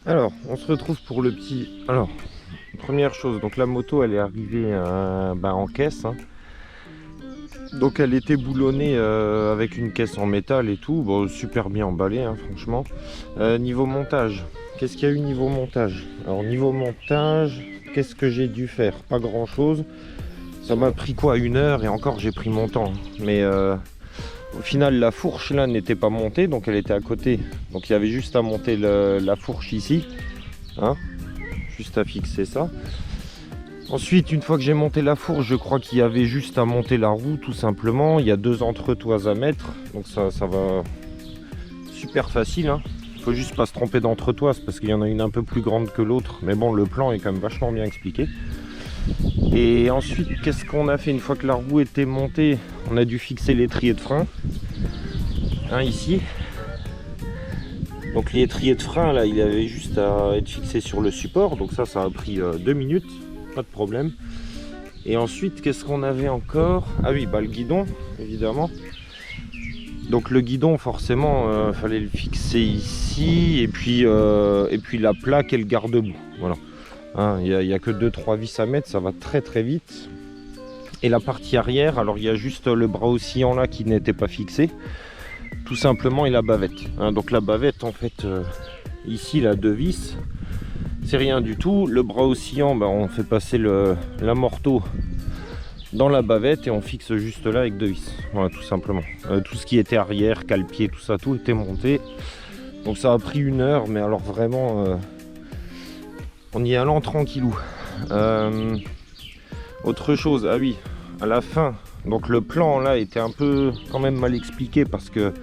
Alors, on se retrouve pour le petit... Alors, première chose, donc la moto, elle est arrivée en caisse. Hein. Donc elle était boulonnée avec une caisse en métal et tout. Bon, super bien emballée, hein, franchement. Niveau montage, qu'est-ce qu'il y a eu niveau montage? Alors, niveau montage, qu'est-ce que j'ai dû faire? Pas grand-chose. Ça m'a pris quoi? 1 heure, et encore, j'ai pris mon temps. Mais... au final, la fourche là n'était pas montée, donc elle était à côté. Donc il y avait juste à monter la fourche ici, hein, juste à fixer ça. Ensuite, une fois que j'ai monté la fourche, je crois qu'il y avait juste à monter la roue tout simplement. Il y a 2 entretoises à mettre, donc ça va super facile. Hein. Il faut juste pas se tromper d'entretoise parce qu'il y en a une un peu plus grande que l'autre. Mais bon, le plan est quand même vachement bien expliqué. Et ensuite, qu'est-ce qu'on a fait une fois que la roue était montée? On a dû fixer l'étrier de frein, hein, ici. Donc l'étrier de frein, là, il avait juste à être fixé sur le support. Donc ça a pris 2 minutes, pas de problème. Et ensuite, qu'est-ce qu'on avait encore? Ah oui, bah le guidon, évidemment. Donc le guidon, forcément, fallait le fixer ici. Et puis la plaque et le garde-boue, voilà. Hein, il n'y a que 2-3 vis à mettre, ça va très très vite. Et la partie arrière, alors il y a juste le bras oscillant là qui n'était pas fixé, tout simplement, et la bavette. Hein, donc la bavette, en fait, ici, la 2 vis, c'est rien du tout. Le bras oscillant, bah, on fait passer l'amorto dans la bavette et on fixe juste là avec 2 vis. Voilà, tout simplement. Tout ce qui était arrière, cale-pied, tout ça, tout était monté. Donc ça a pris 1 heure, mais alors vraiment... on y est allant tranquillou. Autre chose, ah oui, à la fin, donc le plan là était un peu quand même mal expliqué parce que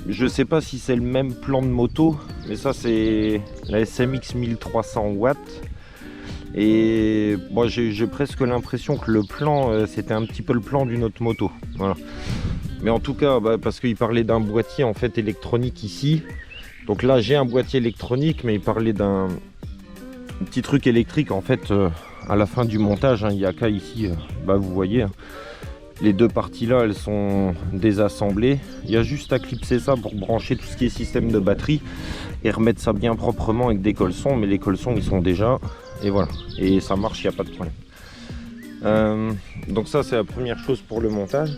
je sais pas si c'est le même plan de moto, mais ça c'est la SMX 1300 watts. Et bon, j'ai presque l'impression que le plan c'était un petit peu le plan d'une autre moto. Voilà. Mais en tout cas, bah, parce qu'il parlait d'un boîtier en fait électronique ici. Donc là j'ai un boîtier électronique, mais il parlait d'un petit truc électrique en fait à la fin du montage. Hein, il y a qu'à ici, bah, vous voyez, hein, les 2 parties là elles sont désassemblées. Il y a juste à clipser ça pour brancher tout ce qui est système de batterie et remettre ça bien proprement avec des colsons, mais les colsons ils sont déjà, et voilà, et ça marche, il n'y a pas de problème. Donc ça c'est la première chose pour le montage.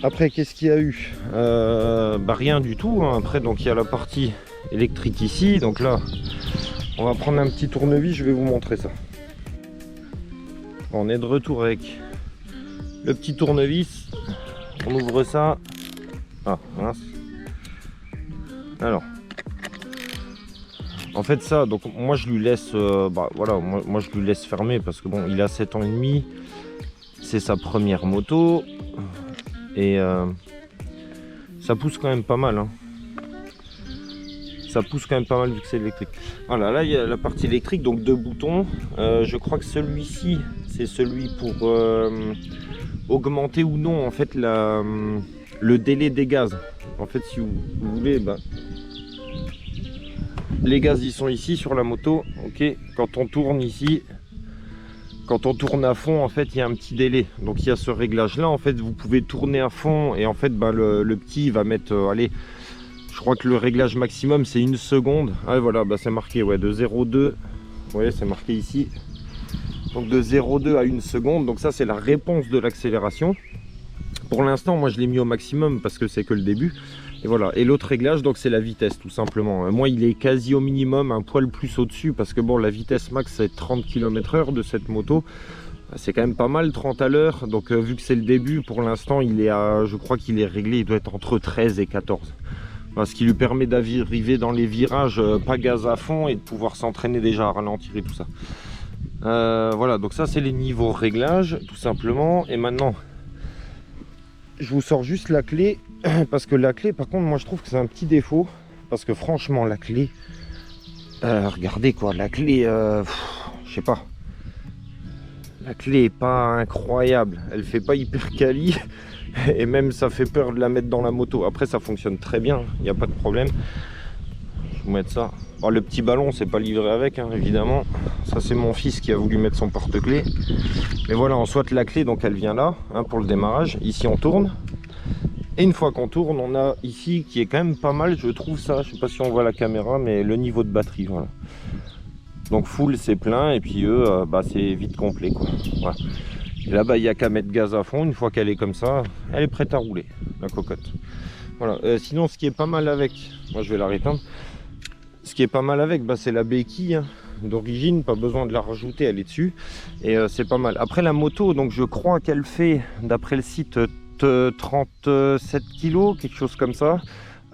Après, qu'est-ce qu'il y a eu? Bah rien du tout, hein. Après, donc il y a la partie électrique ici, donc là on va prendre un petit tournevis, je vais vous montrer ça. On est de retour avec le petit tournevis. On ouvre ça. Ah, mince. Alors, en fait ça, donc moi je lui laisse, voilà, moi je lui laisse fermer parce que bon, il a 7 ans et demi. C'est sa première moto. Et ça pousse quand même pas mal, hein. Ça pousse quand même pas mal vu que c'est électrique. Voilà, là il y a la partie électrique, donc 2 boutons. Je crois que celui-ci, c'est celui pour augmenter ou non en fait le délai des gaz. En fait, si vous voulez, bah, les gaz ils sont ici sur la moto. Ok, quand on tourne ici, quand on tourne à fond, en fait, il y a un petit délai. Donc il y a ce réglage là. En fait, vous pouvez tourner à fond et en fait, bah, le petit va mettre, allez. Je crois que le réglage maximum c'est 1 seconde. Ah voilà, bah c'est marqué, ouais, de 0,2. Vous voyez, c'est marqué ici. Donc de 0,2 à 1 seconde. Donc ça c'est la réponse de l'accélération. Pour l'instant, moi je l'ai mis au maximum parce que c'est que le début. Et voilà. Et l'autre réglage, donc c'est la vitesse tout simplement. Moi il est quasi au minimum, un poil plus au-dessus parce que bon, la vitesse max c'est 30 km/h de cette moto. C'est quand même pas mal, 30 à l'heure. Donc vu que c'est le début, pour l'instant il est à, je crois qu'il est réglé, il doit être entre 13 et 14. Ce qui lui permet d'arriver dans les virages pas gaz à fond et de pouvoir s'entraîner déjà à ralentir et tout ça. Voilà, donc ça c'est les niveaux réglage tout simplement. Et maintenant je vous sors juste la clé parce que la clé, par contre, moi je trouve que c'est un petit défaut parce que franchement la clé, regardez quoi, la clé, je sais pas, la clé est pas incroyable, elle fait pas hyper quali. Et même ça fait peur de la mettre dans la moto. Après ça fonctionne très bien, il n'y a pas de problème. Je vais vous mettre ça. Alors, le petit ballon c'est pas livré avec hein, évidemment. Ça c'est mon fils qui a voulu mettre son porte-clés. Mais voilà, on souhaite la clé, donc elle vient là hein, pour le démarrage. Ici on tourne. Et une fois qu'on tourne, on a ici qui est quand même pas mal, je trouve ça. Je sais pas si on voit la caméra, mais le niveau de batterie, voilà. Donc full c'est plein et puis eux, c'est vite complet quoi. Voilà. Et là il n'y a qu'à mettre gaz à fond. Une fois qu'elle est comme ça, elle est prête à rouler, la cocotte. Voilà. Sinon ce qui est pas mal avec, moi je vais la réteindre. Ce qui est pas mal avec, c'est la béquille hein, d'origine, pas besoin de la rajouter, elle est dessus. Et c'est pas mal. Après la moto, donc je crois qu'elle fait, d'après le site, 37 kg, quelque chose comme ça.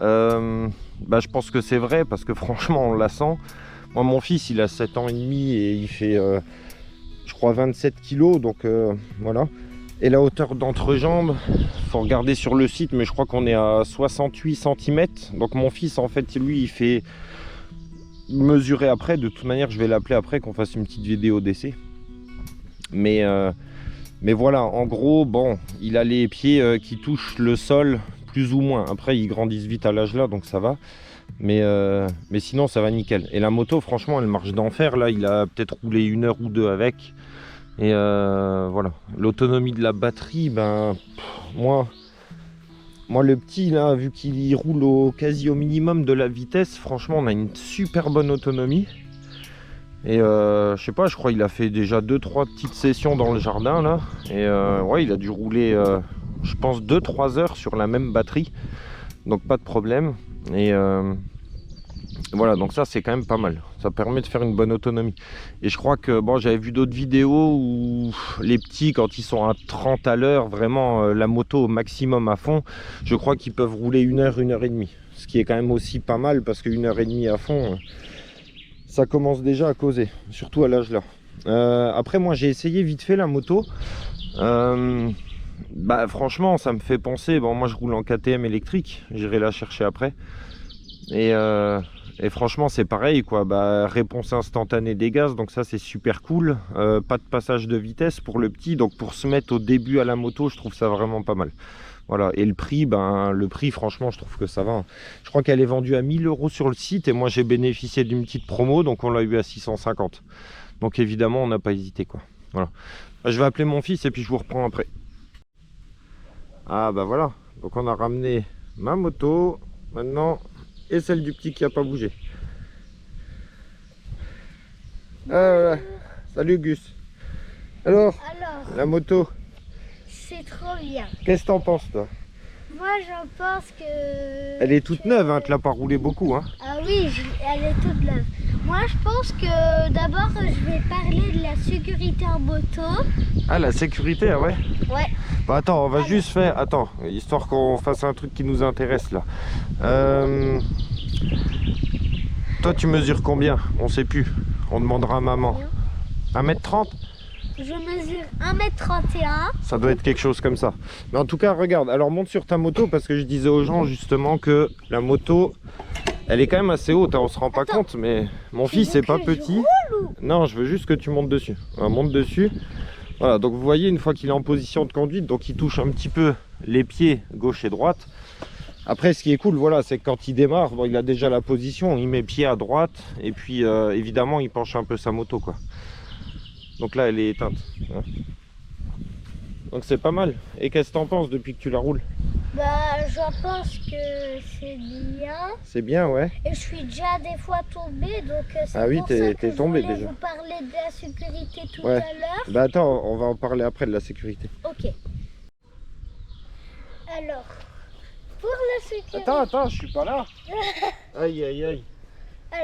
Je pense que c'est vrai parce que franchement on la sent. Moi mon fils il a 7 ans et demi et il fait je crois 27 kg, donc voilà. Et la hauteur d'entrejambe, faut regarder sur le site, mais je crois qu'on est à 68 cm. Donc mon fils en fait lui il fait mesurer après. De toute manière je vais l'appeler après qu'on fasse une petite vidéo d'essai. Mais voilà, en gros, bon, il a les pieds qui touchent le sol, plus ou moins. Après, ils grandissent vite à l'âge là, donc ça va. Mais sinon, ça va nickel. Et la moto, franchement, elle marche d'enfer. Là, il a peut-être roulé 1 heure ou 2 avec. Et voilà. L'autonomie de la batterie, moi, le petit, là, vu qu'il roule quasi au minimum de la vitesse, franchement, on a une super bonne autonomie. Et je sais pas, je crois qu'il a fait déjà 2-3 petites sessions dans le jardin là. Et ouais, il a dû rouler je pense 2-3 heures sur la même batterie. Donc pas de problème. Et voilà, donc ça c'est quand même pas mal. Ça permet de faire une bonne autonomie. Et je crois que bon, j'avais vu d'autres vidéos où les petits, quand ils sont à 30 à l'heure, vraiment la moto au maximum à fond, je crois qu'ils peuvent rouler 1 heure, 1 heure et demie. Ce qui est quand même aussi pas mal parce que 1 heure et demie à fond, ça commence déjà à causer, surtout à l'âge là. Après moi j'ai essayé vite fait la moto. Franchement ça me fait penser, bon moi je roule en KTM électrique, j'irai la chercher après. Et franchement c'est pareil quoi, réponse instantanée des gaz, donc ça c'est super cool. Pas de passage de vitesse pour le petit, donc pour se mettre au début à la moto je trouve ça vraiment pas mal. Voilà, et le prix, franchement, je trouve que ça va. Je crois qu'elle est vendue à 1 000 € sur le site et moi j'ai bénéficié d'une petite promo, donc on l'a eu à 650. Donc évidemment, on n'a pas hésité quoi. Voilà. Je vais appeler mon fils et puis je vous reprends après. Ah voilà, donc on a ramené ma moto maintenant et celle du petit qui n'a pas bougé. Salut Gus. Alors, la moto? C'est trop bien. Qu'est-ce que t'en penses toi? Moi j'en pense que... Elle est toute neuve, hein, tu l'as pas roulé beaucoup hein? Ah oui, elle est toute neuve. Moi je pense que d'abord je vais parler de la sécurité en moto. Ah la sécurité, ah ouais? Ouais. Attends, on va juste faire... Attends, histoire qu'on fasse un truc qui nous intéresse là. Toi tu mesures combien? On sait plus. On demandera à maman. 1m30? Je mesure 1m31. Ça doit être quelque chose comme ça. Mais en tout cas, regarde, alors monte sur ta moto parce que je disais aux gens justement que la moto, elle est quand même assez haute, hein, on se rend pas compte, mais mon fils c'est pas petit. Non, je veux juste que tu montes dessus. Alors, monte dessus. Voilà, donc vous voyez, une fois qu'il est en position de conduite, donc il touche un petit peu les pieds gauche et droite. Après, ce qui est cool, voilà, c'est que quand il démarre, bon, il a déjà la position, il met pied à droite et puis évidemment, il penche un peu sa moto, quoi. Donc là, elle est éteinte. Hein. Donc c'est pas mal. Et qu'est-ce que t'en penses depuis que tu la roules? J'en pense que c'est bien. C'est bien, ouais. Et je suis déjà des fois tombée, donc c'est ah oui, pour ça que t'es tombé déjà. Je voulais vous parler de la sécurité tout ouais. à l'heure. Attends, on va en parler après de la sécurité. Ok. Alors, pour la sécurité... Attends, je suis pas là. Aïe, aïe, aïe.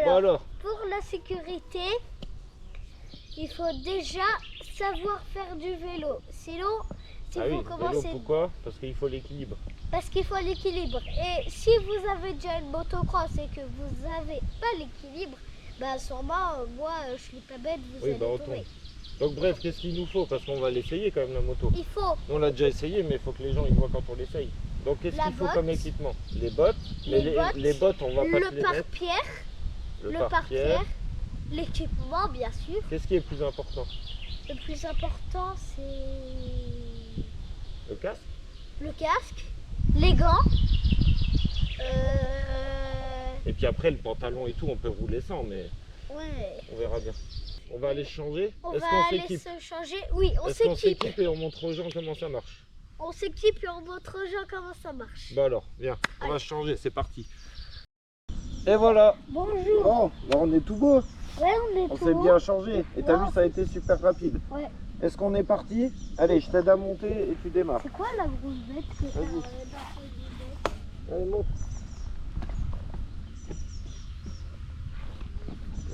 Alors, pour la sécurité... Il faut déjà savoir faire du vélo. Sinon, si vous commencez... Vélo, pourquoi? Parce qu'il faut l'équilibre. Parce qu'il faut l'équilibre. Et si vous avez déjà une motocross et que vous n'avez pas l'équilibre, sûrement, moi, je suis pas bête, vous allez tomber. Donc bref, qu'est-ce qu'il nous faut? Parce qu'on va l'essayer quand même la moto. Il faut... On l'a déjà essayé, mais il faut que les gens ils voient quand on l'essaye. Donc qu'est-ce qu'il faut comme équipement? Les bottes. Les bottes, on va pas les mettre. Le pare-pierre. L'équipement, bien sûr. Qu'est-ce qui est plus important? Le plus important, c'est... Le casque? le casque, les gants. Et puis après le pantalon et tout, on peut rouler sans, mais Ouais. on verra bien. On va aller se changer. On Est-ce va qu'on aller s'équipe? se changer. Oui, on Est-ce qu'on s'équipe. s'équipe et on montre aux gens comment ça marche? On s'équipe et on montre aux gens comment ça marche. Bah alors, viens, on va se changer, c'est parti. Et voilà. Bonjour. Bon, là on est tout beau. Ouais, on est On tout s'est haut. bien changé. Et t'as Ouais. vu, ça a été super rapide. Ouais. Est-ce qu'on est parti? Allez, je t'aide à monter et tu démarres. C'est quoi la grosse bête que t'as Vas-y. dans ce bébé? Allez, monte.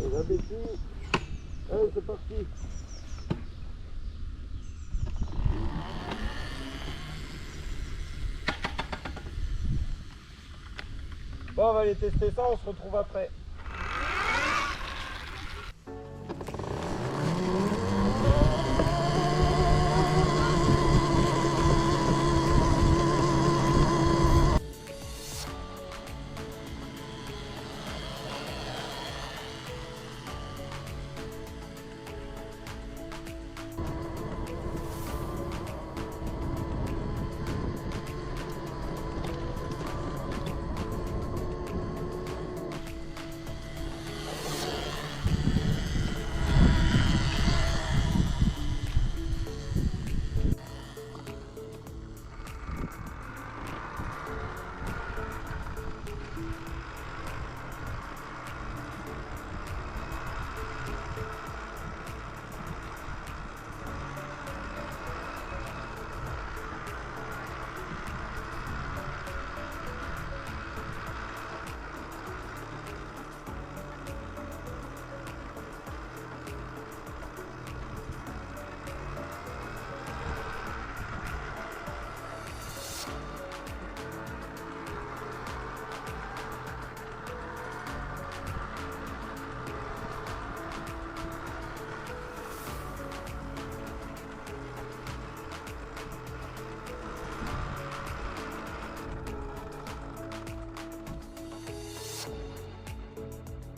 On va baisser. Allez, c'est parti. Bon, on va aller tester ça, on se retrouve après.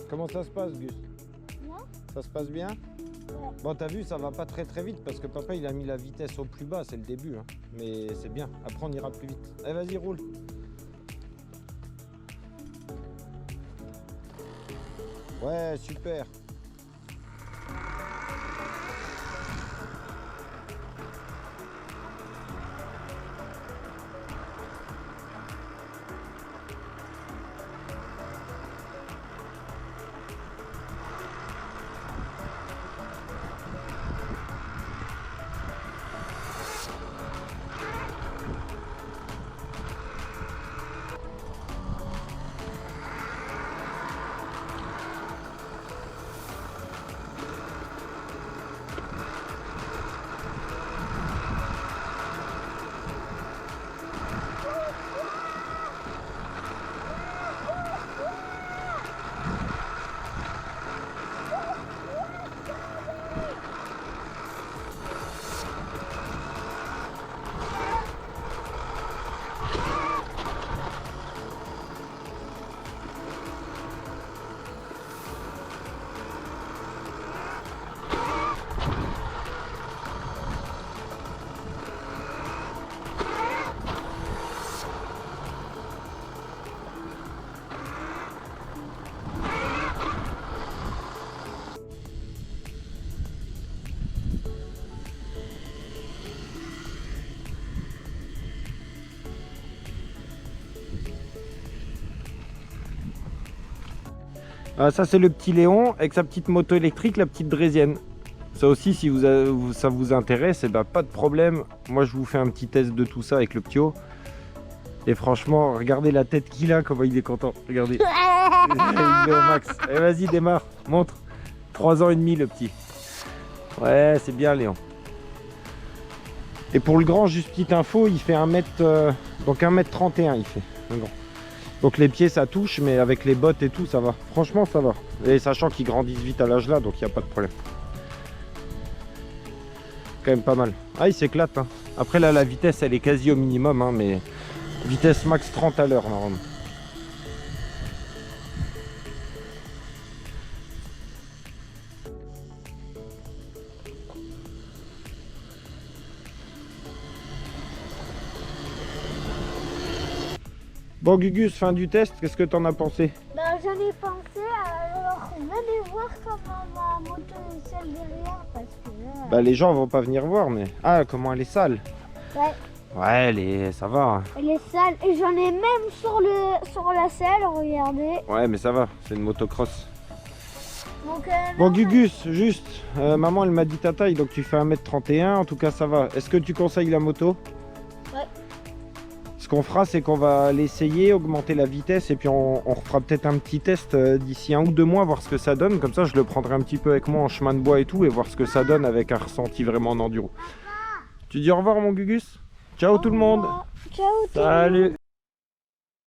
Comment ça se passe, Gus? Bien. Ça se passe bien? Ouais. Bon, t'as vu, ça va pas très vite parce que papa il a mis la vitesse au plus bas, c'est le début. Hein. Mais c'est bien, après on ira plus vite. Allez, vas-y, roule. Ouais, super. Ah, ça c'est le petit Léon avec sa petite moto électrique, la petite draisienne. Ça aussi, si ça vous intéresse, eh ben, pas de problème. Moi je vous fais un petit test de tout ça avec le Ptio. Et franchement, regardez la tête qu'il a, comment il est content. Regardez. Il est au max. Allez, vas-y, démarre, montre. 3 ans et demi le petit. Ouais, c'est bien Léon. Et pour le grand, juste petite info, il fait 1m31 il fait. Le grand. Donc les pieds ça touche, mais avec les bottes et tout ça va. Franchement ça va. Et sachant qu'ils grandissent vite à l'âge là, donc il n'y a pas de problème. Quand même pas mal. Ah, il s'éclate. Hein. Après là la vitesse elle est quasi au minimum, hein, mais vitesse max 30 à l'heure normalement. Bon Gugus, fin du test, qu'est-ce que t'en as pensé? Bah, j'en ai pensé, alors venez voir comment ma moto est sale derrière parce que là... Bah les gens vont pas venir voir, mais... Ah, comment elle est sale. Ouais. Ouais, ça va. Elle est sale et j'en ai même sur la selle, regardez. Ouais, mais ça va, c'est une motocross. Donc, Bon non, Gugus, juste, maman elle m'a dit ta taille, donc tu fais 1m31, en tout cas ça va. Est-ce que tu conseilles la moto? Ouais. Ce qu'on fera, c'est qu'on va l'essayer, augmenter la vitesse, et puis on refera peut-être un petit test d'ici 1 ou 2 mois, voir ce que ça donne. Comme ça, je le prendrai un petit peu avec moi en chemin de bois et tout, et voir ce que ça donne avec un ressenti vraiment en enduro. Tu dis au revoir mon Gugus? Ciao tout le monde. Ciao tout le monde. Salut.